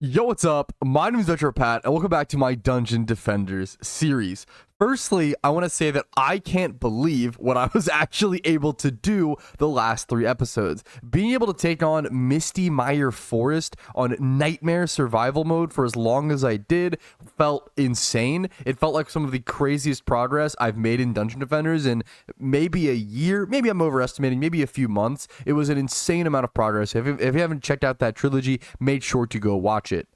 Yo, what's up? My name is Dr. Pat, and welcome back to my Dungeon Defenders series. Firstly, I want to say that I can't believe what I was actually able to do the last 3 episodes. Being able to take on Misty Mire Forest on Nightmare Survival Mode for as long as I did felt insane. It felt like some of the craziest progress I've made in Dungeon Defenders in maybe a year. Maybe I'm overestimating, maybe a few months. It was an insane amount of progress. If you haven't checked out that trilogy, make sure to go watch it.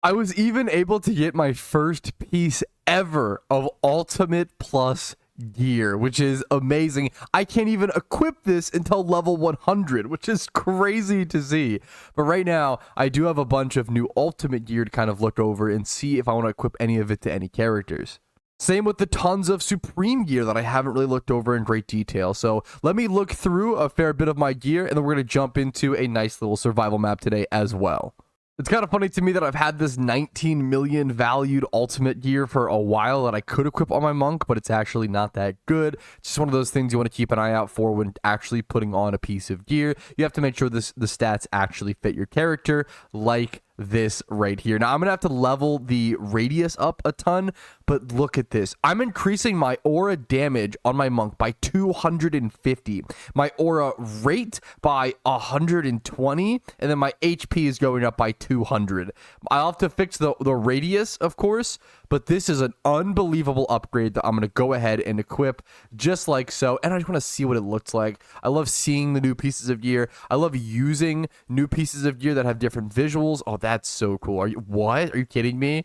I was even able to get my first piece ever of Ultimate Plus gear, which is amazing. I can't even equip this until level 100, which is crazy to see. But right now, I do have a bunch of new Ultimate gear to kind of look over and see if I want to equip any of it to any characters. Same with the tons of Supreme gear that I haven't really looked over in great detail. So let me look through a fair bit of my gear, and then we're going to jump into a nice little survival map today as well. It's kind of funny to me that I've had this 19 million valued ultimate gear for a while that I could equip on my monk, but it's actually not that good. It's just one of those things you want to keep an eye out for when actually putting on a piece of gear. You have to make sure the stats actually fit your character, like this right here. Now I'm gonna have to level the radius up a ton, but look at this. I'm increasing my aura damage on my monk by 250, my aura rate by 120, and then my HP is going up by 200. I'll have to fix the radius, of course, but this is an unbelievable upgrade that I'm going to go ahead and equip just like so. And I just want to see what it looks like. I love seeing the new pieces of gear. I love using new pieces of gear that have different visuals. Oh, that's so cool. Are you kidding me?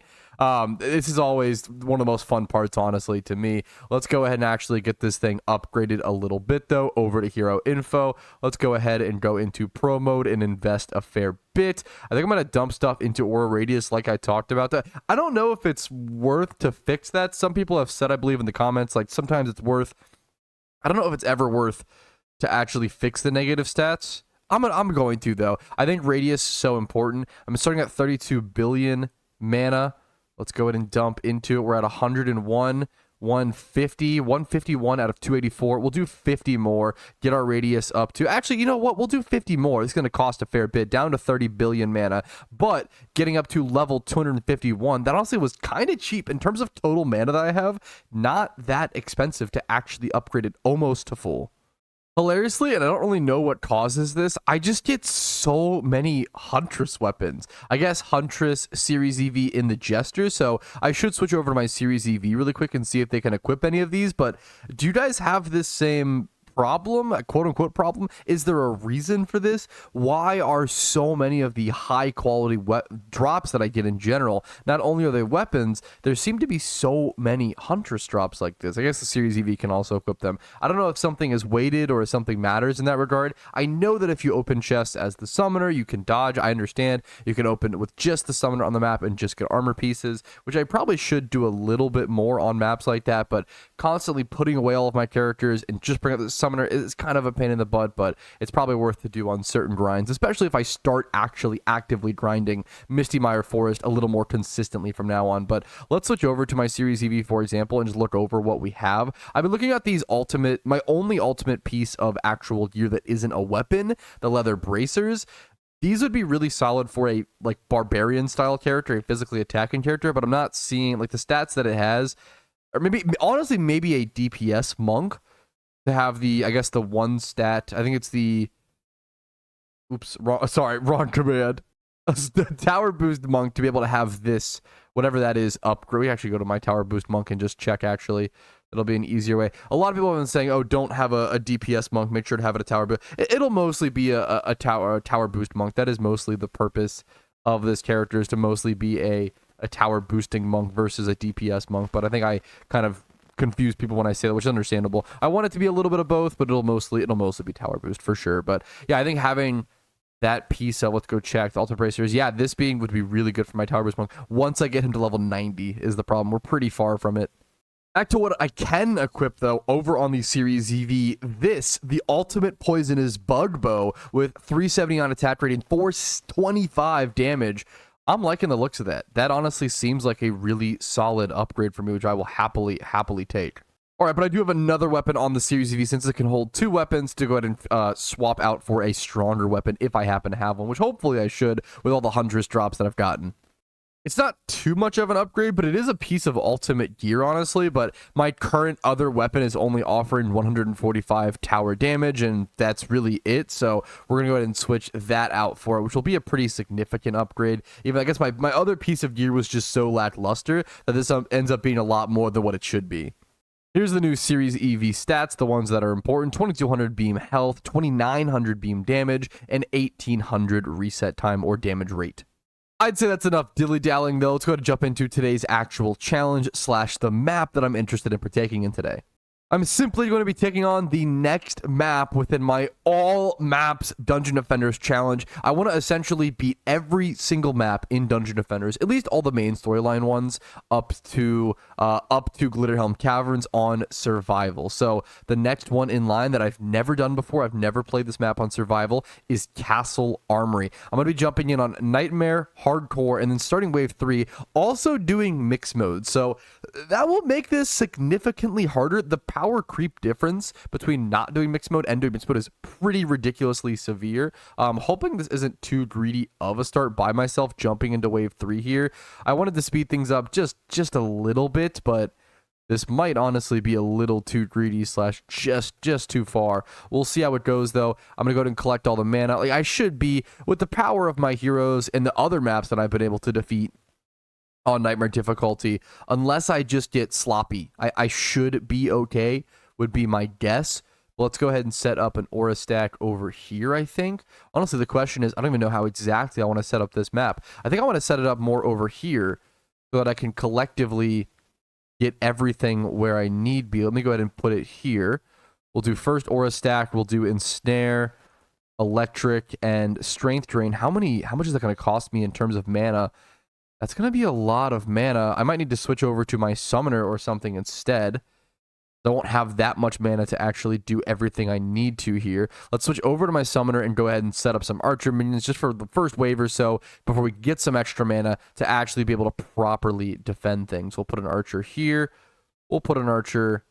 This is always one of the most fun parts, honestly, to me. Let's go ahead and actually get this thing upgraded a little bit, though, over to Hero Info. Let's go ahead and go into Pro Mode and invest a fair bit. I think I'm going to dump stuff into Aura Radius like I talked about that. I don't know if it's worth to fix that. Some people have said, I believe, in the comments, like, sometimes it's worth. I don't know if it's ever worth to actually fix the negative stats. I'm going to, though. I think Radius is so important. I'm starting at 32 billion mana. Let's go ahead and dump into it. We're at 101, 150, 151 out of 284. We'll do 50 more, get our radius up to... Actually, you know what? We'll do 50 more. It's going to cost a fair bit, down to 30 billion mana. But getting up to level 251, that honestly was kind of cheap. In terms of total mana that I have, not that expensive to actually upgrade it almost to full. Hilariously, and I don't really know what causes this, I just get so many Huntress weapons. I guess Huntress Series EV in the Jester, so I should switch over to my Series EV really quick and see if they can equip any of these, but do you guys have this same problem, a quote-unquote problem? Is there a reason for this? Why are so many of the high-quality drops that I get in general, not only are they weapons, there seem to be so many Huntress drops like this? I guess the Series EV can also equip them. I don't know if something is weighted or if something matters in that regard. I know that if you open chests as the summoner, you can dodge. I understand you can open it with just the summoner on the map and just get armor pieces, which I probably should do a little bit more on maps like that, but constantly putting away all of my characters and just bring up the summoner is kind of a pain in the butt, but it's probably worth to do on certain grinds, especially if I start actually actively grinding Misty Mire Forest a little more consistently from now on. But let's switch over to my Series EV, for example, and just look over what we have. I've been looking at these my only ultimate piece of actual gear that isn't a weapon, the leather bracers. These would be really solid for a like barbarian style character, a physically attacking character, but I'm not seeing like the stats that it has, or maybe honestly maybe a DPS monk to have the, I guess, the one stat. I think it's the, wrong command. The tower boost monk to be able to have this, whatever that is, upgrade. We actually go to my tower boost monk and just check, actually. It'll be an easier way. A lot of people have been saying, oh, don't have a DPS monk, make sure to have it a tower boost. It'll mostly be a tower boost monk. That is mostly the purpose of this character, is to mostly be a tower boosting monk versus a DPS monk. But I think I kind of confuse people when I say that, which is understandable. I want it to be a little bit of both, but it'll mostly be tower boost for sure. But yeah, I think having that piece of, let's go check the ultimate bracers. Yeah, this being would be really good for my tower boost monk. Once I get him to level 90 is the problem. We're pretty far from it. Back to what I can equip, though, over on the Series EV. The ultimate poisonous bug bow with 379 attack rate and 425 damage. I'm liking the looks of that. That honestly seems like a really solid upgrade for me, which I will happily take. All right, but I do have another weapon on the Series EV, since it can hold 2 weapons, to go ahead and swap out for a stronger weapon if I happen to have one, which hopefully I should with all the Huntress drops that I've gotten. It's not too much of an upgrade, but it is a piece of ultimate gear, honestly. But my current other weapon is only offering 145 tower damage, and that's really it. So we're going to go ahead and switch that out for it, which will be a pretty significant upgrade. Even I guess my other piece of gear was just so lackluster that this ends up being a lot more than what it should be. Here's the new Series EV stats, the ones that are important: 2200 beam health, 2900 beam damage, and 1800 reset time or damage rate. I'd say that's enough dilly-dallying, though. Let's go ahead and jump into today's actual challenge / the map that I'm interested in partaking in today. I'm simply going to be taking on the next map within my all maps Dungeon Defenders challenge. I want to essentially beat every single map in Dungeon Defenders, at least all the main storyline ones, up to Glitterhelm Caverns on survival. So the next one in line that I've never done before, I've never played this map on survival, is Castle Armory. I'm going to be jumping in on Nightmare, Hardcore, and then starting Wave 3, also doing Mix Mode. So that will make this significantly harder. The power creep difference between not doing Mix Mode and doing Mix Mode is pretty ridiculously severe. I'm hoping this isn't too greedy of a start by myself jumping into Wave 3 here. I wanted to speed things up just a little bit, but this might honestly be a little too greedy / just too far. We'll see how it goes, though. I'm going to go ahead and collect all the mana. Like I should be, with the power of my heroes and the other maps that I've been able to defeat on Nightmare difficulty, unless I just get sloppy, I should be okay, would be my guess. But let's go ahead and set up an aura stack over here, I think. Honestly, the question is, I don't even know how exactly I want to set up this map. I think I want to set it up more over here so that I can collectively get everything where I need be. Let me go ahead and put it here. We'll do first aura stack, we'll do ensnare, electric, and strength drain. How much is that going to cost me in terms of mana? That's going to be a lot of mana. I might need to switch over to my summoner or something instead. I won't have that much mana to actually do everything I need to here. Let's switch over to my summoner and go ahead and set up some archer minions just for the first wave or so before we get some extra mana to actually be able to properly defend things. We'll put an archer here. We'll put an archer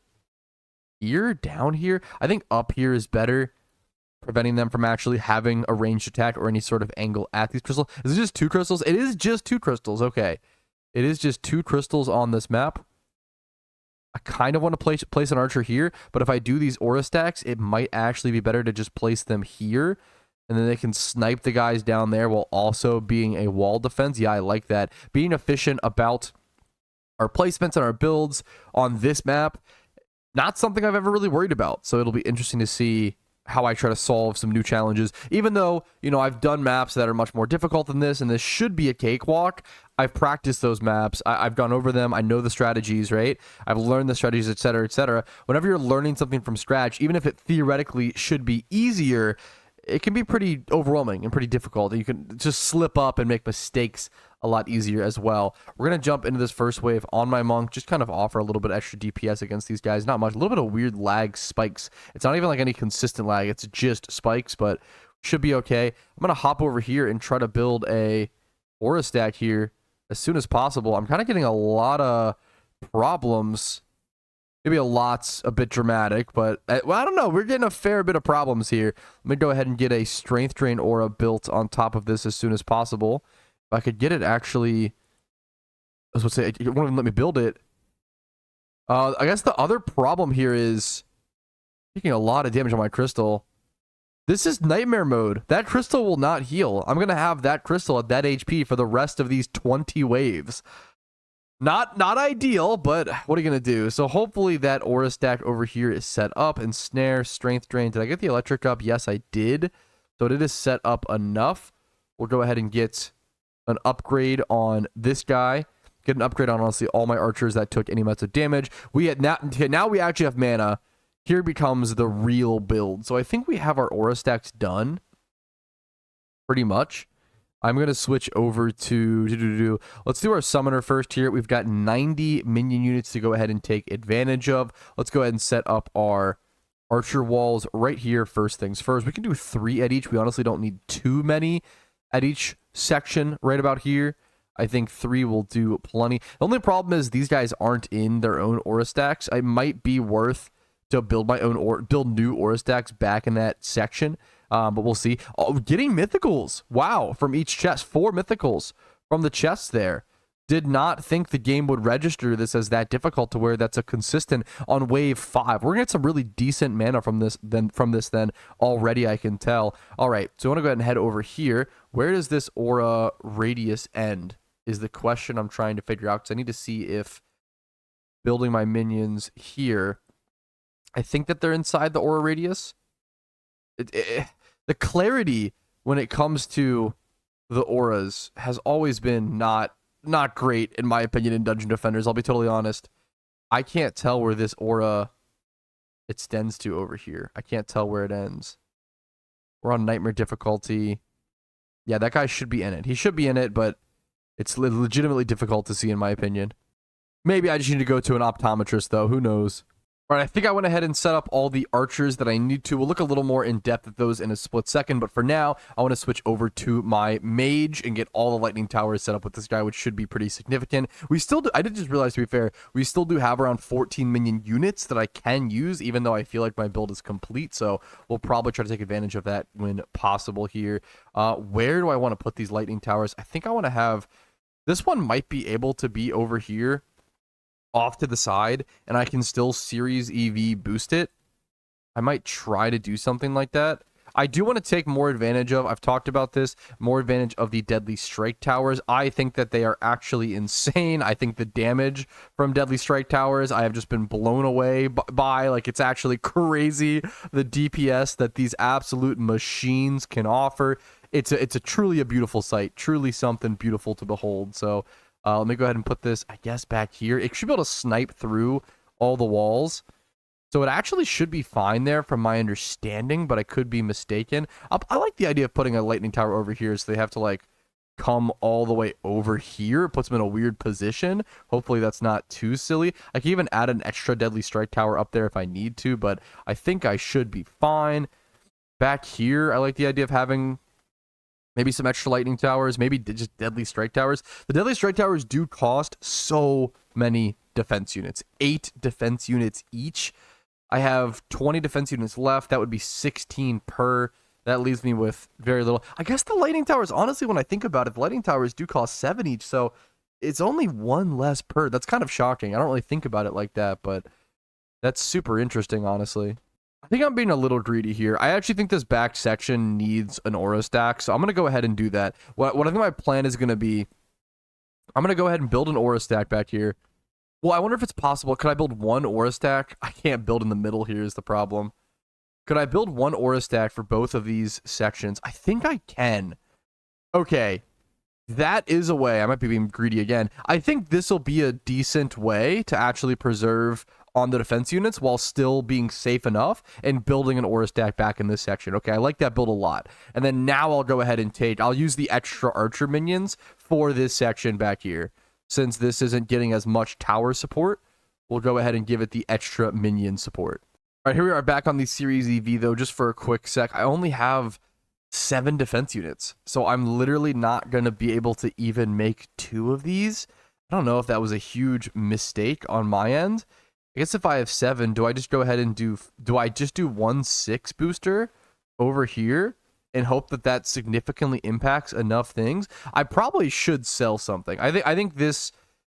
here, down here. I think up here is better, preventing them from actually having a ranged attack or any sort of angle at these crystals. Is it just 2 crystals? It is just 2 crystals. Okay. It is just 2 crystals on this map. I kind of want to place an archer here, but if I do these aura stacks, it might actually be better to just place them here, and then they can snipe the guys down there while also being a wall defense. Yeah, I like that. Being efficient about our placements and our builds on this map, not something I've ever really worried about. So it'll be interesting to see how I try to solve some new challenges, even though, you know, I've done maps that are much more difficult than this, and this should be a cakewalk. I've practiced those maps. I've gone over them. I know the strategies, right? I've learned the strategies, etc., etc. Whenever you're learning something from scratch, even if it theoretically should be easier, it can be pretty overwhelming and pretty difficult. You can just slip up and make mistakes a lot easier as well. We're going to jump into this first wave on my monk, just kind of offer a little bit extra DPS against these guys. Not much, a little bit of weird lag spikes. It's not even like any consistent lag. It's just spikes, but should be okay. I'm going to hop over here and try to build a aura stack here as soon as possible. I'm kind of getting a lot of problems. Maybe a lot's a bit dramatic, but well, I don't know. We're getting a fair bit of problems here. Let me go ahead and get a strength drain aura built on top of this as soon as possible. If I could get it actually, I was going to say, it won't even let me build it. I guess the other problem here is taking a lot of damage on my crystal. This is nightmare mode. That crystal will not heal. I'm going to have that crystal at that HP for the rest of these 20 waves. Not ideal, but what are you going to do? So hopefully that aura stack over here is set up. And snare, strength drain. Did I get the electric up? Yes, I did. So it is set up enough. We'll go ahead and get an upgrade on this guy. Get an upgrade on, honestly, all my archers that took any amounts of damage. Now we actually have mana. Here becomes the real build. So I think we have our aura stacks done. Pretty much. I'm going to switch over to... Let's do our summoner first here. We've got 90 minion units to go ahead and take advantage of. Let's go ahead and set up our archer walls right here first things first. We can do 3 at each. We honestly don't need too many at each section right about here. I think 3 will do plenty. The only problem is these guys aren't in their own aura stacks. It might be worth to build my own or build new aura stacks back in that section. But we'll see. Oh, getting mythicals. Wow. From each chest. 4 mythicals from the chests there. did not think the game would register this as that difficult to where that's a consistent on wave 5. We're gonna get some really decent mana from this then already, I can tell. All right, so I want to go ahead and head over here. Where does this aura radius end is the question I'm trying to figure out, because I need to see if building my minions here, I think that they're inside the aura radius. The clarity when it comes to the auras has always been not great, in my opinion, in Dungeon Defenders. I'll be totally honest. I can't tell where this aura extends to over here. I can't tell where it ends. We're on Nightmare difficulty. Yeah, that guy should be in it. He should be in it, but it's legitimately difficult to see, in my opinion. Maybe I just need to go to an optometrist, though. Who knows? All right, I think I went ahead and set up all the archers that I need to. We'll look a little more in depth at those in a split second, but for now, I want to switch over to my mage and get all the lightning towers set up with this guy, which should be pretty significant. We still do, I did just realize, to be fair, we still do have around 14 minion units that I can use, even though I feel like my build is complete, so we'll probably try to take advantage of that when possible here. Where do I want to put these lightning towers? I think I want to have, this one might be able to be over here, off to the side, and I can still Series EV boost it. I might try to do something like that. I do want to take more advantage of, I've talked about this, more advantage of the Deadly Strike Towers. I think that they are actually insane. I think the damage from Deadly Strike Towers, I have just been blown away by. Like, it's actually crazy, the DPS that these absolute machines can offer. It's a truly a beautiful sight, truly something beautiful to behold. So let me go ahead and put this, I guess, back here. It should be able to snipe through all the walls. So it actually should be fine there from my understanding, but I could be mistaken. I like the idea of putting a lightning tower over here so they have to, like, come all the way over here. It puts them in a weird position. Hopefully that's not too silly. I can even add an extra Deadly Strike Tower up there if I need to, but I think I should be fine. Back here, I like the idea of having maybe some extra lightning towers, maybe just Deadly Strike Towers. The Deadly Strike Towers do cost so many defense units. 8 defense units each. I have 20 defense units left. That would be 16 per. That leaves me with very little. I guess the lightning towers, honestly, when I think about it, the lightning towers do cost 7 each, so it's only 1 less per. That's kind of shocking. I don't really think about it like that, but that's super interesting, honestly. I think I'm being a little greedy here. I actually think this back section needs an aura stack, so I'm going to go ahead and do that. What I think my plan is going to be, I'm going to go ahead and build an aura stack back here. Well, I wonder if it's possible. Could I build 1 aura stack? I can't build in the middle here is the problem. Could I build 1 aura stack for both of these sections? I think I can. Okay. That is a way. I might be being greedy again. I think this will be a decent way to actually preserve on the defense units while still being safe enough and building an aura stack back in this section. Okay, I like that build a lot. And then now I'll go ahead and I'll use the extra archer minions for this section back here. Since this isn't getting as much tower support, we'll go ahead and give it the extra minion support. All right, here we are back on the Series EV, though, just for a quick sec. I only have 7 defense units, so I'm literally not going to be able to even make 2 of these. I don't know if that was a huge mistake on my end. I guess if I have 7, do I just go ahead and do I just do 1 6 booster over here and hope that that significantly impacts enough things? I probably should sell something. I think this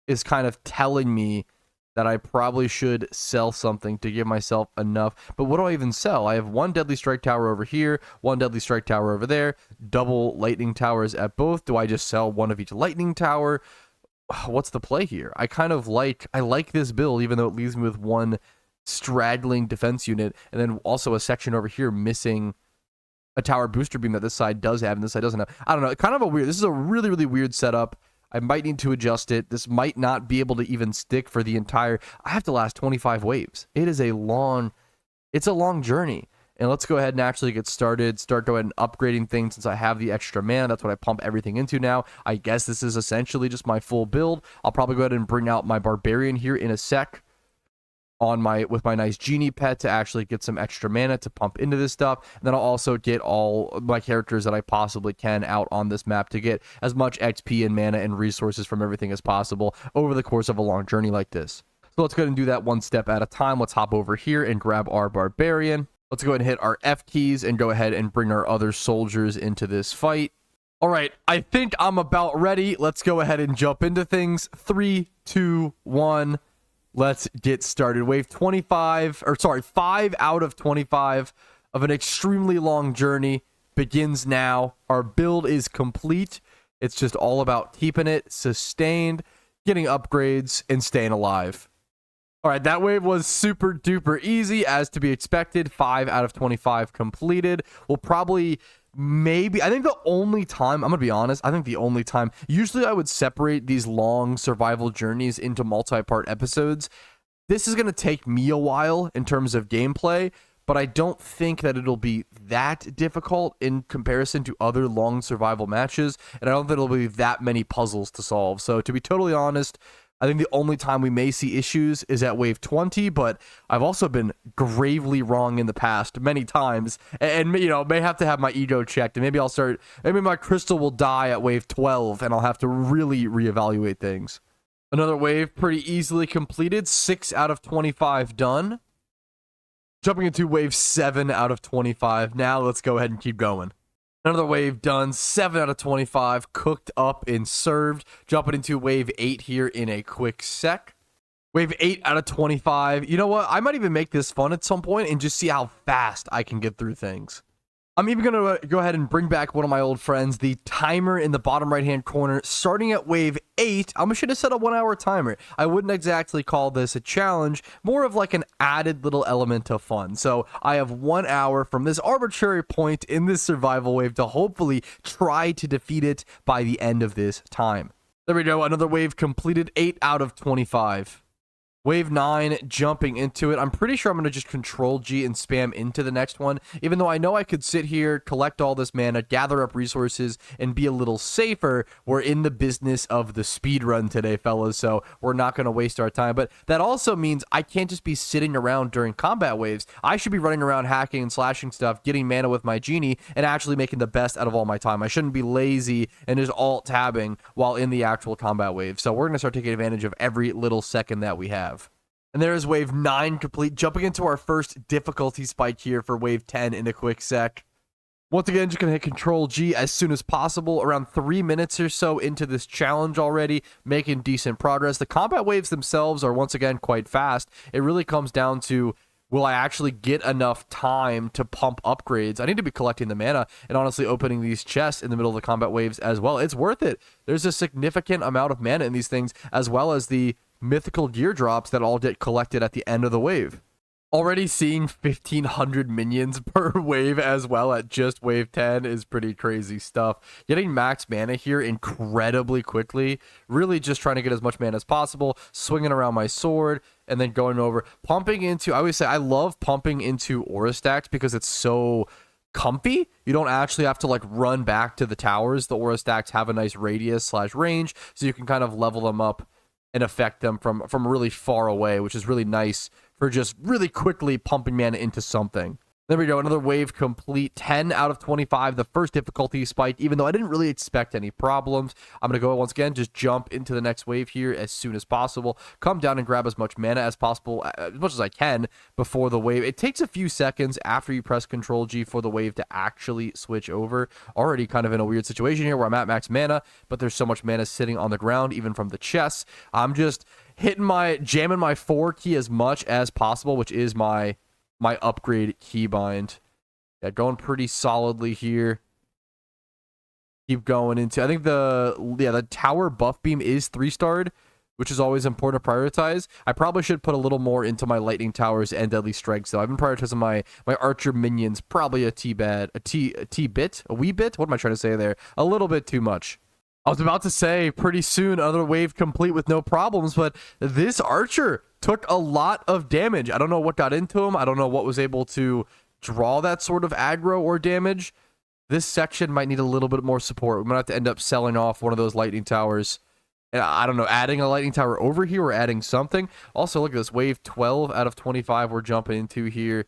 is kind of telling me that I probably should sell something to give myself enough. But what do I even sell? I have 1 Deadly Strike Tower over here, 1 Deadly Strike Tower over there, double lightning towers at both. Do I just sell 1 of each lightning tower? What's the play here? I like this build, even though it leaves me with 1 straggling defense unit, and then also a section over here missing a tower booster beam that this side does have and this side doesn't have. I don't know. Kind of a weird. This is a really, really weird setup. I might need to adjust it. This might not be able to even stick for the entire. I have to last 25 waves. It's a long journey. And let's go ahead and actually get started. Go ahead and upgrading things since I have the extra mana. That's what I pump everything into now. I guess this is essentially just my full build. I'll probably go ahead and bring out my barbarian here in a sec with my nice genie pet to actually get some extra mana to pump into this stuff. And then I'll also get all my characters that I possibly can out on this map to get as much XP and mana and resources from everything as possible over the course of a long journey like this. So let's go ahead and do that one step at a time. Let's hop over here and grab our barbarian. Let's go ahead and hit our F keys and go ahead and bring our other soldiers into this fight. All right, I think I'm about ready. Let's go ahead and jump into things. 3, 2, 1. Let's get started. Wave 25, or sorry, 5 out of 25 of an extremely long journey begins now. Our build is complete. It's just all about keeping it sustained, getting upgrades, and staying alive. All right, that wave was super duper easy as to be expected. 5 out of 25 completed. We'll probably I think the only time, I'm gonna be honest, I think the only time, usually I would separate these long survival journeys into multi-part episodes. This is gonna take me a while in terms of gameplay, but I don't think that it'll be that difficult in comparison to other long survival matches, and I don't think it'll be that many puzzles to solve. So to be totally honest, I think the only time we may see issues is at wave 20, but I've also been gravely wrong in the past many times, and you know, may have to have my ego checked, and maybe my crystal will die at wave 12, and I'll have to really reevaluate things. Another wave pretty easily completed, 6 out of 25 done. Jumping into wave 7 out of 25. Now let's go ahead and keep going. Another wave done, 7 out of 25, cooked up and served. Jumping into wave 8 here in a quick sec. Wave 8 out of 25. You know what? I might even make this fun at some point and just see how fast I can get through things. I'm even going to go ahead and bring back one of my old friends, the timer in the bottom right-hand corner. Starting at wave 8, I should have set a 1-hour timer. I wouldn't exactly call this a challenge, more of like an added little element of fun. So I have 1 hour from this arbitrary point in this survival wave to hopefully try to defeat it by the end of this time. There we go, another wave completed, 8 out of 25. Wave 9, jumping into it. I'm pretty sure I'm going to just Control G and spam into the next one, even though I know I could sit here, collect all this mana, gather up resources, and be a little safer. We're in the business of the speed run today, fellas, so we're not going to waste our time. But that also means I can't just be sitting around during combat waves. I should be running around hacking and slashing stuff, getting mana with my genie, and actually making the best out of all my time. I shouldn't be lazy and just alt-tabbing while in the actual combat wave. So we're going to start taking advantage of every little second that we have. And there is wave 9 complete, jumping into our first difficulty spike here for wave 10 in a quick sec. Once again, just going to hit Control G as soon as possible. Around 3 minutes or so into this challenge already, making decent progress. The combat waves themselves are once again quite fast. It really comes down to, will I actually get enough time to pump upgrades? I need to be collecting the mana and honestly opening these chests in the middle of the combat waves as well. It's worth it. There's a significant amount of mana in these things, as well as the mythical gear drops that all get collected at the end of the wave. Already seeing 1,500 minions per wave as well at just wave 10 is pretty crazy stuff. Getting max mana here incredibly quickly, really just trying to get as much mana as possible, swinging around my sword, and then going over, pumping into, I always say I love pumping into aura stacks because it's so comfy. You don't actually have to like run back to the towers. The aura stacks have a nice radius / range, so you can kind of level them up and affect them from really far away, which is really nice for just really quickly pumping mana into something. There we go, another wave complete, 10 out of 25, the first difficulty spike, even though I didn't really expect any problems. I'm going to go once again, just jump into the next wave here as soon as possible, come down and grab as much mana as possible, as much as I can before the wave. It takes a few seconds after you press Control G for the wave to actually switch over. Already kind of in a weird situation here where I'm at max mana, but there's so much mana sitting on the ground, even from the chests. I'm just jamming my 4 key as much as possible, which is my upgrade keybind. Yeah, going pretty solidly here. Keep going into, I think the tower buff beam is 3-starred, which is always important to prioritize. I probably should put a little more into my lightning towers and deadly strikes, though. I've been prioritizing my archer minions probably a wee bit. What am I trying to say there? A little bit too much. I was about to say pretty soon another wave complete with no problems, but this archer took a lot of damage. I don't know what got into him. I don't know what was able to draw that sort of aggro or damage. This section might need a little bit more support. We might have to end up selling off one of those lightning towers. And I don't know, adding a lightning tower over here or adding something. Also, look at this, wave 12 out of 25 we're jumping into here.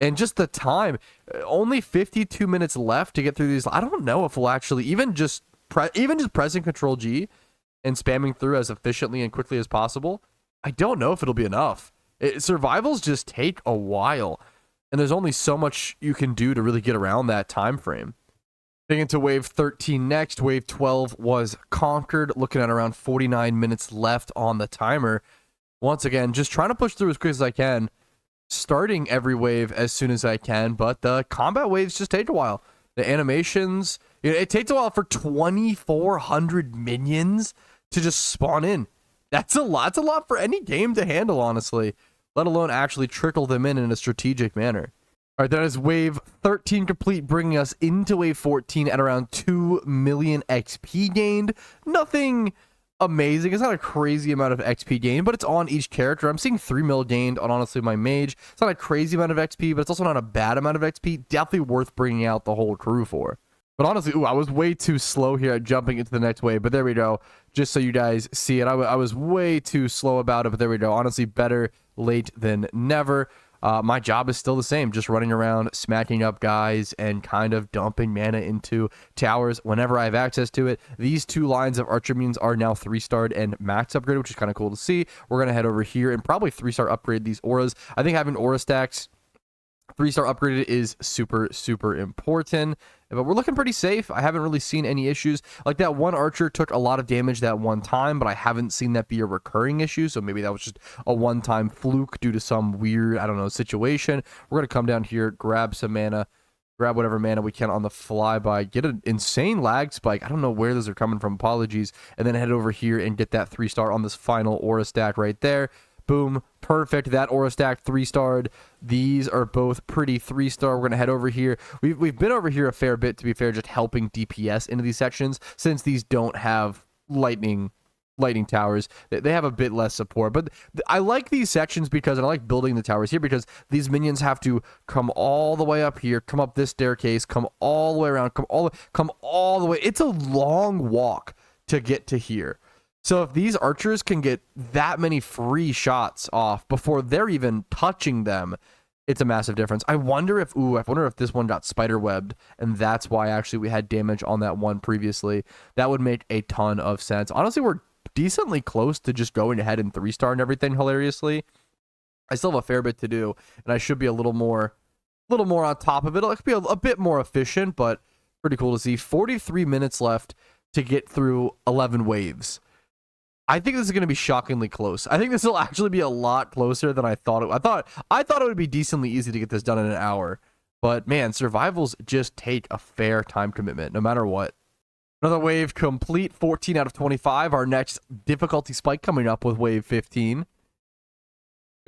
And just the time, only 52 minutes left to get through these. I don't know if we'll actually even just pressing Control G and spamming through as efficiently and quickly as possible, I don't know if it'll be enough. Survivals just take a while, and there's only so much you can do to really get around that time frame. Getting into wave 13 next. Wave 12 was conquered. Looking at around 49 minutes left on the timer. Once again, just trying to push through as quick as I can. Starting every wave as soon as I can, but the combat waves just take a while. The animations, it takes a while for 2,400 minions to just spawn in. That's a lot. It's a lot for any game to handle, honestly, let alone actually trickle them in a strategic manner. All right, that is wave 13 complete, bringing us into wave 14 at around 2 million XP gained. Nothing amazing. It's not a crazy amount of XP gained, but it's on each character. I'm seeing 3 mil gained on, honestly, my mage. It's not a crazy amount of XP, but it's also not a bad amount of XP. Definitely worth bringing out the whole crew for. But honestly, I was way too slow here at jumping into the next wave, but there we go. Just so you guys see it, I was way too slow about it, but there we go. Honestly, better late than never. My job is still the same, just running around, smacking up guys, and kind of dumping mana into towers whenever I have access to it. These 2 lines of archer minions are now 3-starred and max upgraded, which is kind of cool to see. We're going to head over here and probably 3-star upgrade these auras. I think having aura stacks 3-star upgraded is super, super important, but we're looking pretty safe. I haven't really seen any issues. Like, that one archer took a lot of damage that one time, but I haven't seen that be a recurring issue, so maybe that was just a one-time fluke due to some weird, I don't know, situation. We're going to come down here, grab some mana, grab whatever mana we can on the flyby, get an insane lag spike. I don't know where those are coming from, apologies, and then head over here and get that 3-star on this final aura stack right there. Boom, perfect. That aura stack 3-starred. These are both pretty 3-star. We're gonna head over here. We've been over here a fair bit, to be fair, just helping DPS into these sections, since these don't have lightning towers. They have a bit less support, but I like these sections because, and I like building the towers here, because these minions have to come all the way up here, come up this staircase, come all the way around, come all the way. It's a long walk to get to here. So if these archers can get that many free shots off before they're even touching them, it's a massive difference. I wonder if this one got spider webbed, and that's why actually we had damage on that one previously. That would make a ton of sense. Honestly, we're decently close to just going ahead and 3-star and everything, hilariously. I still have a fair bit to do, and I should be a little more on top of it. It could be a bit more efficient, but pretty cool to see. 43 minutes left to get through 11 waves. I think this is going to be shockingly close. I think this will actually be a lot closer than I thought. I thought it would be decently easy to get this done in an hour. But man, survivals just take a fair time commitment, no matter what. Another wave complete, 14 out of 25. Our next difficulty spike coming up with wave 15.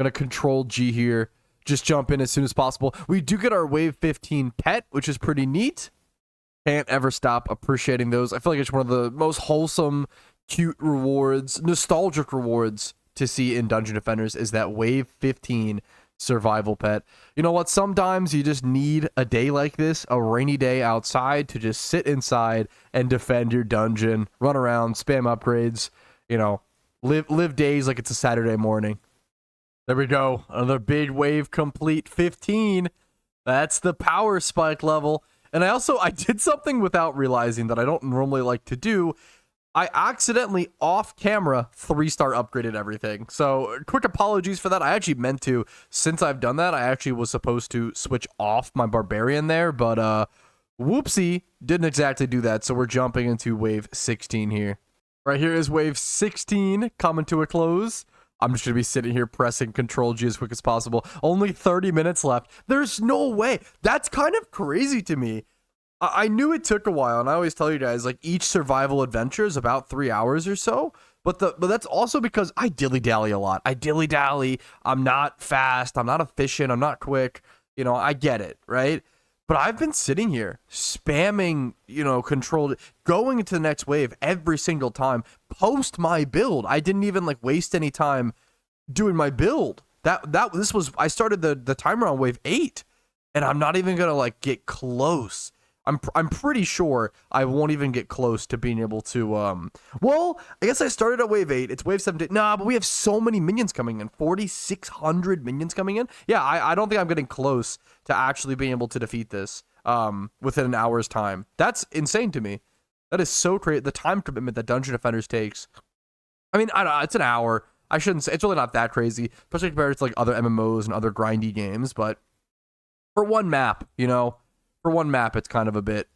Gonna control G here. Just jump in as soon as possible. We do get our wave 15 pet, which is pretty neat. Can't ever stop appreciating those. I feel like it's one of the most wholesome, cute rewards, nostalgic rewards to see in Dungeon Defenders is that wave 15 survival pet. You know what? Sometimes you just need a day like this, a rainy day outside, to just sit inside and defend your dungeon, run around, spam upgrades, live days like it's a Saturday morning. There we go. Another big wave complete, 15. That's the power spike level. And I did something without realizing that I don't normally like to do. I accidentally, off camera, 3-star upgraded everything. So quick apologies for that. I actually meant to. Since I've done that, I actually was supposed to switch off my barbarian there, but whoopsie, didn't exactly do that. So we're jumping into wave 16 here. Right here is wave 16 coming to a close. I'm just going to be sitting here pressing Control G as quick as possible. Only 30 minutes left. There's no way. That's kind of crazy to me. I knew it took a while, and I always tell you guys, like, each survival adventure is about 3 hours or so, but that's also because I dilly-dally a lot. I dilly-dally, I'm not fast, I'm not efficient, I'm not quick, I get it, right? But I've been sitting here, spamming, controlled, going into the next wave every single time, post my build. I didn't even, waste any time doing my build. I started the timer on wave 8, and I'm not even gonna, get close. I'm pretty sure I won't even get close to being able to, well, I guess I started at wave 8. It's wave 17. Nah, but we have so many minions coming in. 4,600 minions coming in. Yeah, I don't think I'm getting close to actually being able to defeat this within an hour's time. That's insane to me. That is so crazy. The time commitment that Dungeon Defenders takes. I mean, I don't know, it's an hour. I shouldn't say, it's really not that crazy, especially compared to, other MMOs and other grindy games, but for one map, for one map, it's kind of a bit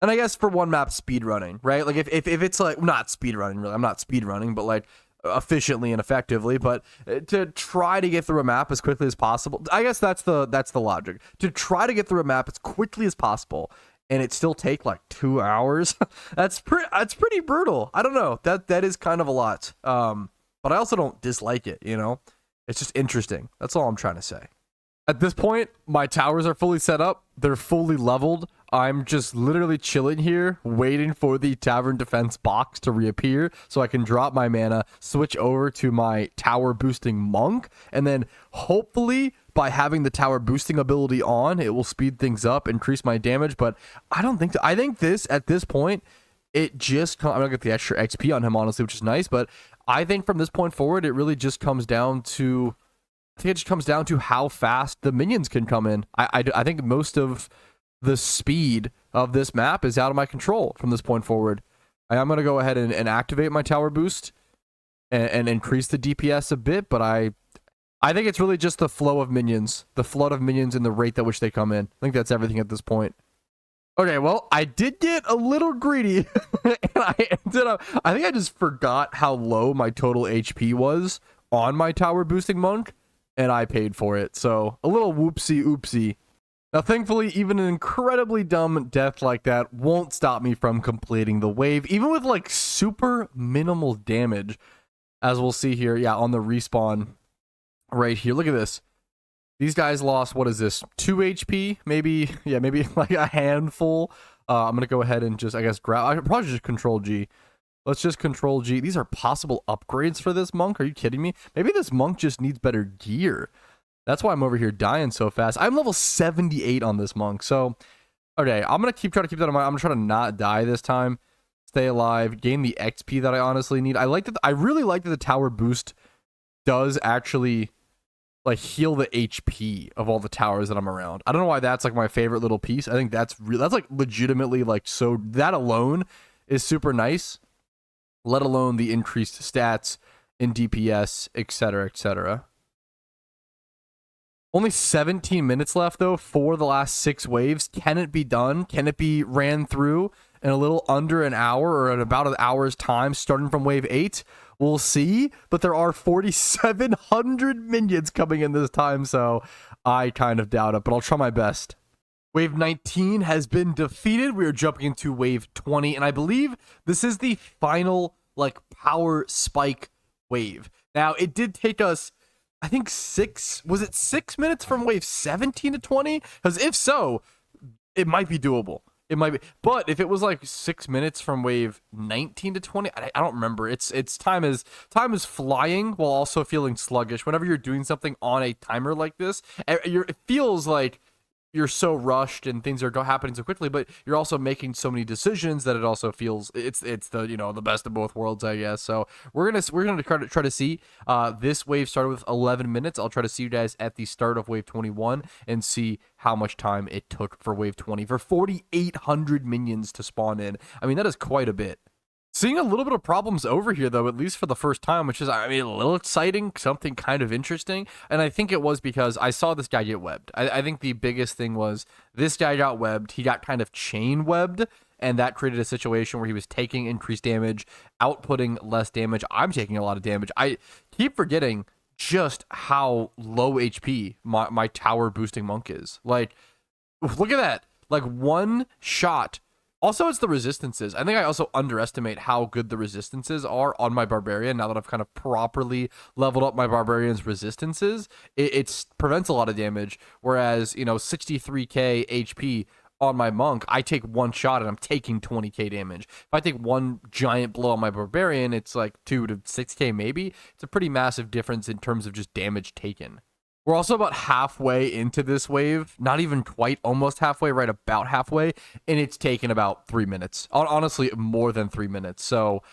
And I guess for one map, speed running, right? Like if it's like not speed running, really, I'm not speed running, but like efficiently and effectively. But to try to get through a map as quickly as possible, I guess that's the logic. To try to get through a map as quickly as possible, and it still take like 2 hours. That's pretty brutal. I don't know. That is kind of a lot. But I also don't dislike it. You know, it's just interesting. That's all I'm trying to say. At this point, my towers are fully set up. They're fully leveled. I'm just literally chilling here, waiting for the tavern defense box to reappear so I can drop my mana, switch over to my tower boosting monk, and then hopefully by having the tower boosting ability on, it will speed things up, increase my damage. But I don't think I think this, at this point, it just I'm gonna get the extra XP on him, honestly, which is nice. But I think from this point forward, it really just comes down to how fast the minions can come in. I think most of the speed of this map is out of my control from this point forward. I'm going to go ahead and activate my tower boost and increase the DPS a bit, but I think it's really just the flow of minions, the flood of minions and the rate at which they come in. I think that's everything at this point. Okay, well, I did get a little greedy, and I think I just forgot how low my total HP was on my tower boosting monk, and I paid for it. So a little whoopsie oopsie. Now, thankfully, even an incredibly dumb death like that won't stop me from completing the wave, even with like super minimal damage, as we'll see here. Yeah, on the respawn right here. Look at this. These guys lost, what is this, 2 HP? Maybe, yeah, maybe like a handful. I'm going to go ahead and just, I guess, grab. I should probably just control G. Let's just control G. These are possible upgrades for this monk. Are you kidding me? Maybe this monk just needs better gear. That's why I'm over here dying so fast. I'm level 78 on this monk. So, okay, I'm going to try to keep that in mind. I'm going to try to not die this time. Stay alive. Gain the XP that I honestly need. I really like that the tower boost does actually like heal the HP of all the towers that I'm around. I don't know why that's like my favorite little piece. I think that's like legitimately like, so that alone is super nice, let alone the increased stats in DPS, etc., etc. Only 17 minutes left, though, for the last 6 waves. Can it be done? Can it be ran through in a little under an hour or in about an hour's time, starting from wave 8? We'll see, but there are 4,700 minions coming in this time, so I kind of doubt it, but I'll try my best. Wave 19 has been defeated. We are jumping into wave 20, and I believe this is the final, like, power spike wave. Now, it did take us, I think, 6 minutes from wave 17 to 20? Because if so, it might be doable. It might be, but if it was like 6 minutes from wave 19 to 20, I don't remember. It's time is flying while also feeling sluggish. Whenever you're doing something on a timer like this, it feels like you're so rushed and things are happening so quickly, but you're also making so many decisions that it also feels it's the, you know, the best of both worlds, I guess. So we're gonna try to see. This wave started with 11 minutes. I'll try to see you guys at the start of wave 21 and see how much time it took for wave 20 for 4,800 minions to spawn in. I mean, that is quite a bit. Seeing a little bit of problems over here, though, at least for the first time, which is, I mean, a little exciting, something kind of interesting. And I think it was because I saw this guy get webbed. I think the biggest thing was this guy got webbed. He got kind of chain webbed, and that created a situation where he was taking increased damage, outputting less damage. I'm taking a lot of damage. I keep forgetting just how low HP my tower boosting monk is. Like, look at that. Like, one shot. Also, it's the resistances. I think I also underestimate how good the resistances are on my Barbarian now that I've kind of properly leveled up my Barbarian's resistances. It prevents a lot of damage, whereas, you know, 63k HP on my Monk, I take one shot and I'm taking 20k damage. If I take one giant blow on my Barbarian, it's like 2 to 6k maybe. It's a pretty massive difference in terms of just damage taken. We're also about halfway into this wave, not even quite, almost halfway, right about halfway, and it's taken about 3 minutes. Honestly, more than 3 minutes. So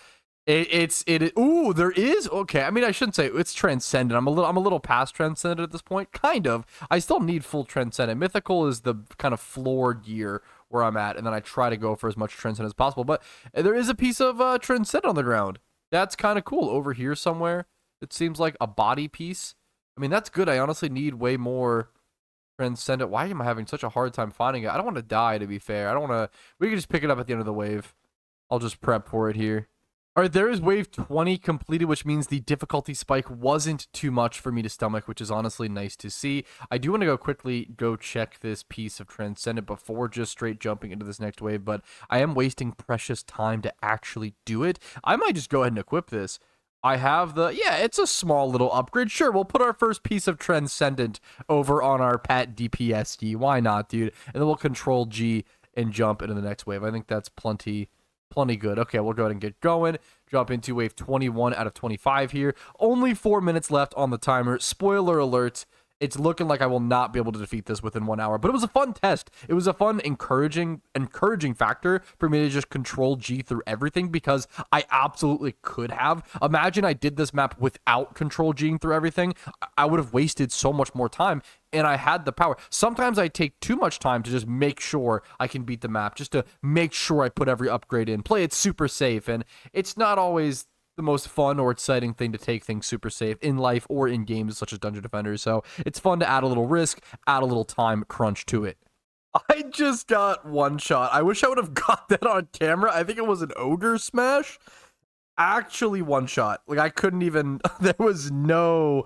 ooh, there is, okay. I mean, I shouldn't say it's transcendent. I'm a little past transcendent at this point, kind of. I still need full transcendent. Mythical is the kind of floor gear where I'm at, and then I try to go for as much transcendent as possible. But there is a piece of transcendent on the ground. That's kind of cool. Over here somewhere, it seems like a body piece. I mean, that's good. I honestly need way more Transcendent. Why am I having such a hard time finding it? I don't want to die, to be fair. I don't want to... We can just pick it up at the end of the wave. I'll just prep for it here. All right, there is wave 20 completed, which means the difficulty spike wasn't too much for me to stomach, which is honestly nice to see. I do want to quickly check this piece of Transcendent before just straight jumping into this next wave, but I am wasting precious time to actually do it. I might just go ahead and equip this. I have yeah, it's a small little upgrade. Sure, we'll put our first piece of Transcendent over on our Pat DPSD. Why not, dude? And then we'll control G and jump into the next wave. I think that's plenty good. Okay, we'll go ahead and get going. Jump into wave 21 out of 25 here. Only 4 minutes left on the timer. Spoiler alert. It's looking like I will not be able to defeat this within 1 hour, but it was a fun test. It was a fun, encouraging factor for me to just control G through everything, because I absolutely could have. Imagine I did this map without control G through everything. I would have wasted so much more time, and I had the power. Sometimes I take too much time to just make sure I can beat the map, just to make sure I put every upgrade in, play it super safe, and it's not always the most fun or exciting thing to take things super safe in life or in games such as Dungeon Defenders. So it's fun to add a little risk, add a little time crunch to it. I just got one shot. I wish I would have got that on camera. I think it was an ogre smash. Actually one shot. Like, I couldn't even, there was no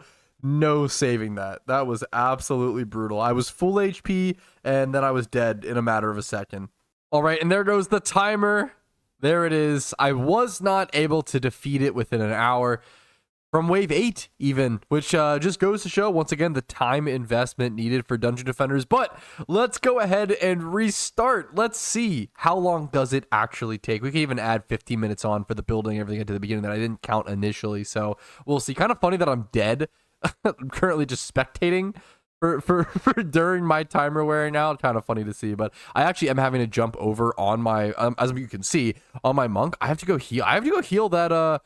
saving that. That was absolutely brutal. I was full HP and then I was dead in a matter of a second. All right, and there goes the timer. There it is. I was not able to defeat it within an hour from wave 8 even, which just goes to show once again the time investment needed for Dungeon Defenders. But let's go ahead and restart. Let's see how long does it actually take. We can even add 15 minutes on for the building, everything at the beginning that I didn't count initially. So we'll see. Kind of funny that I'm dead. I'm currently just spectating for during my timer wearing out. Kind of funny to see, but I actually am having to jump over on my as you can see on my monk. I have to go heal that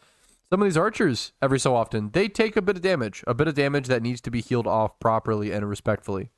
some of these archers every so often. They take a bit of damage that needs to be healed off properly and respectfully.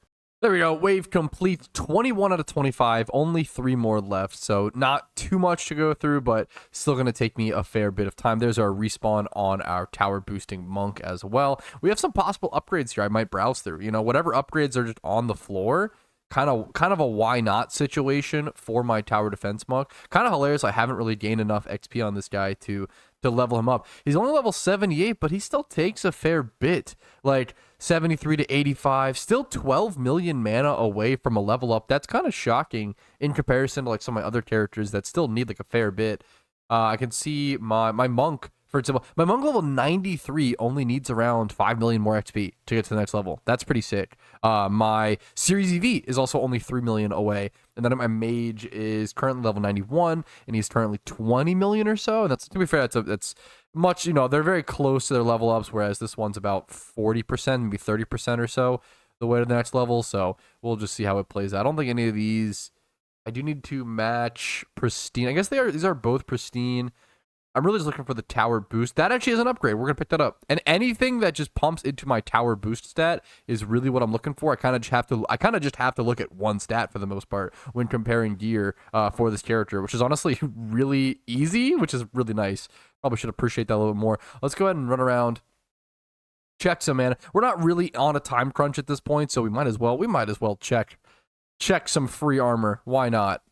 There we go. Wave complete. 21 out of 25. Only 3 more left. So not too much to go through, but still going to take me a fair bit of time. There's our respawn on our tower boosting monk as well. We have some possible upgrades here I might browse through. You know, whatever upgrades are just on the floor. Kind of a why not situation for my tower defense monk. Kind of hilarious. I haven't really gained enough XP on this guy to level him up. He's only level 78, but he still takes a fair bit. Like 73 to 85, still 12 million mana away from a level up. That's kind of shocking in comparison to like some of my other characters that still need like a fair bit. I can see my monk, for example, my monk level 93 only needs around 5 million more XP to get to the next level. That's pretty sick. My Series EV is also only 3 million away. And then my mage is currently level 91, and he's currently 20 million or so. And that's, to be fair, that's much, you know, they're very close to their level ups, whereas this one's about 40%, maybe 30% or so the way to the next level. So we'll just see how it plays out. I don't think any of these, I do need to match pristine. I guess these are both pristine. I'm really just looking for the tower boost. That actually is an upgrade. We're going to pick that up. And anything that just pumps into my tower boost stat is really what I'm looking for. I kind of just have to look at one stat for the most part when comparing gear for this character, which is honestly really easy, which is really nice. Probably should appreciate that a little bit more. Let's go ahead and run around. Check some mana. We're not really on a time crunch at this point, so we might as well check some free armor. Why not?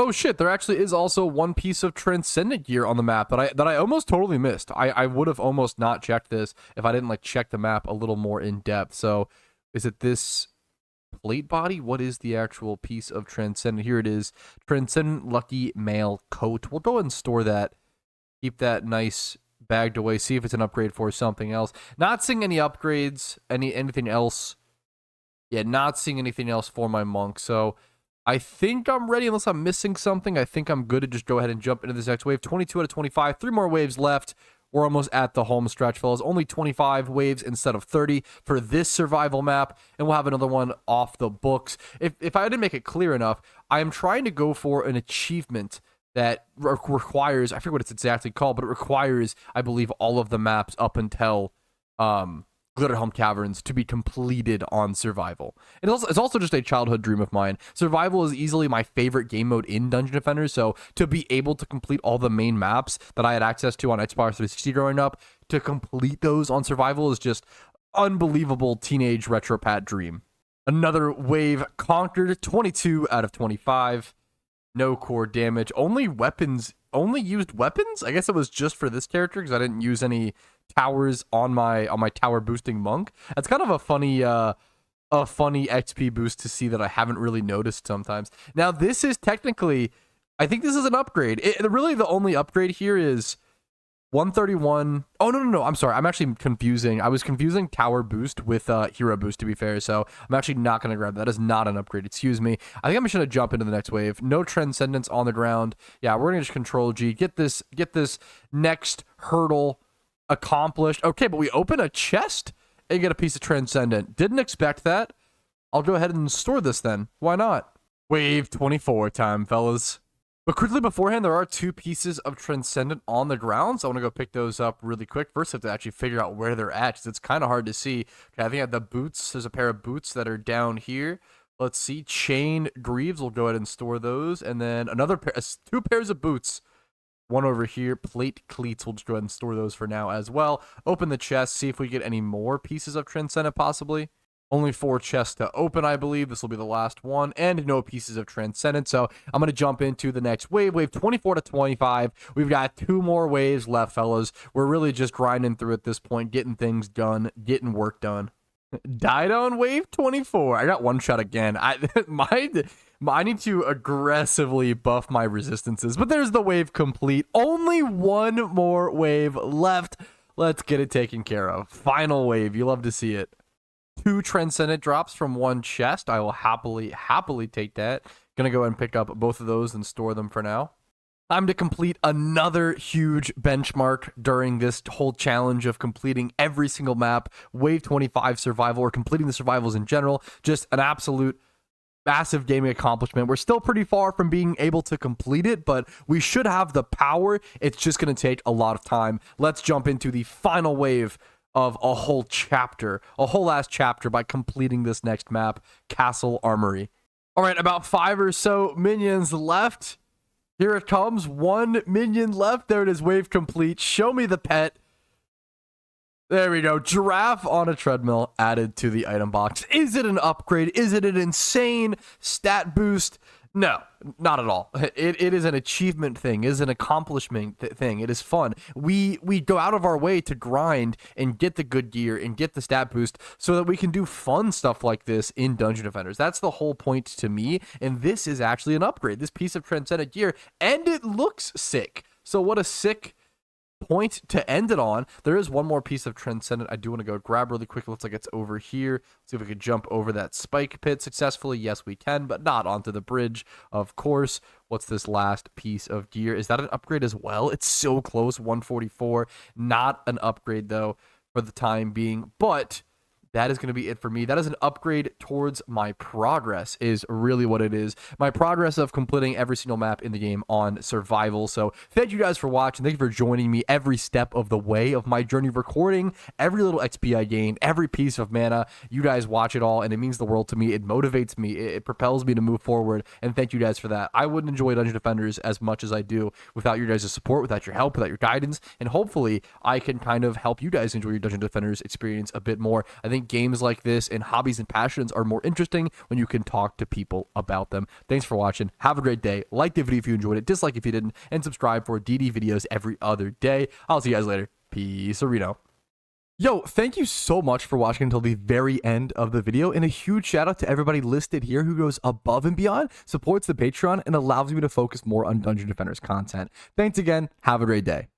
Oh shit, there actually is also one piece of Transcendent gear on the map that I almost totally missed. I would have almost not checked this if I didn't like check the map a little more in depth. So is it this plate body? What is the actual piece of Transcendent? Here it is. Transcendent Lucky Mail Coat. We'll go ahead and store that. Keep that nice bagged away. See if it's an upgrade for something else. Not seeing any upgrades, anything else. Yeah, not seeing anything else for my monk. So I think I'm ready unless I'm missing something. I think I'm good to just go ahead and jump into this next wave. 22 out of 25. 3 more waves left. We're almost at the home stretch, fellas. Only 25 waves instead of 30 for this survival map, and we'll have another one off the books. If I didn't make it clear enough, I am trying to go for an achievement that requires, I forget what it's exactly called, but it requires, I believe, all of the maps up until Glitterhelm Caverns to be completed on survival. It's also just a childhood dream of mine. Survival is easily my favorite game mode in Dungeon Defenders, so to be able to complete all the main maps that I had access to on Xbox 360 growing up, to complete those on survival is just unbelievable teenage retro pat dream. Another wave conquered, 22 out of 25. No core damage. Only used weapons? I guess it was just for this character because I didn't use any towers on my tower boosting monk. That's kind of a funny XP boost to see that I haven't really noticed sometimes. Now this is technically, I think this is an upgrade. Really the only upgrade here is 131. Oh, no. I'm sorry. I'm actually confusing. I was confusing tower boost with hero boost, to be fair. So I'm actually not going to grab that. That is not an upgrade. Excuse me. I think I'm just going to jump into the next wave. No transcendence on the ground. Yeah, we're going to just control G. Get this next hurdle accomplished. Okay, but we open a chest and get a piece of transcendent. Didn't expect that. I'll go ahead and store this then. Why not? Wave 24 time, fellas. But quickly beforehand, there are 2 pieces of Transcendent on the ground, so I want to go pick those up really quick. First, I have to actually figure out where they're at, because it's kind of hard to see. Okay, I think I have the boots. There's a pair of boots that are down here. Let's see. Chain Greaves. We'll go ahead and store those. And then another pair, 2 pairs of boots. One over here. Plate Cleats. We'll just go ahead and store those for now as well. Open the chest. See if we get any more pieces of Transcendent, possibly. Only 4 chests to open, I believe. This will be the last one. And no pieces of Transcendent. So I'm going to jump into the next wave. Wave 24 to 25. We've got 2 more waves left, fellas. We're really just grinding through at this point. Getting things done. Getting work done. Died on wave 24. I got one shot again. I need to aggressively buff my resistances. But there's the wave complete. Only 1 more wave left. Let's get it taken care of. Final wave. You love to see it. 2 Transcendent drops from 1 chest. I will happily take that. Gonna go ahead and pick up both of those and store them for now. Time to complete another huge benchmark during this whole challenge of completing every single map. Wave 25 survival, or completing the survivals in general. Just an absolute massive gaming accomplishment. We're still pretty far from being able to complete it, but we should have the power. It's just gonna take a lot of time. Let's jump into the final wave of a whole chapter, a whole last chapter, by completing this next map, Castle Armory. All right, about 5 or so minions left. Here it comes. 1 minion left. There it is, wave complete. Show me the pet. There we go. Giraffe on a treadmill added to the item box. Is it an upgrade? Is it an insane stat boost? No, not at all. It is an achievement thing. It is an accomplishment thing. It is fun. We go out of our way to grind and get the good gear and get the stat boost so that we can do fun stuff like this in Dungeon Defenders. That's the whole point to me, and this is actually an upgrade. This piece of Transcendent gear, and it looks sick. So what a sick point to end it on. There is 1 more piece of Transcendent I do want to go grab really quick. It looks like it's over here. Let's see if we can jump over that spike pit successfully. Yes, we can, but not onto the bridge, of course. What's this last piece of gear? Is that an upgrade as well? It's so close. 144. Not an upgrade, though, for the time being, but that is going to be it for me. That is an upgrade towards my progress, is really what it is. My progress of completing every single map in the game on survival. So thank you guys for watching. Thank you for joining me every step of the way of my journey of recording. Every little XP I gained, every piece of mana. You guys watch it all, and it means the world to me. It motivates me. It propels me to move forward, and thank you guys for that. I wouldn't enjoy Dungeon Defenders as much as I do without your guys' support, without your help, without your guidance, and hopefully I can kind of help you guys enjoy your Dungeon Defenders experience a bit more. I think games like this and hobbies and passions are more interesting when you can talk to people about them. Thanks for watching. Have a great day. Like the video if you enjoyed it, dislike if you didn't, and subscribe for DD videos every other day. I'll see you guys later. Peace, Areno. Yo, thank you so much for watching until the very end of the video, and a huge shout out to everybody listed here who goes above and beyond, supports the Patreon, and allows me to focus more on Dungeon Defenders content. Thanks again. Have a great day.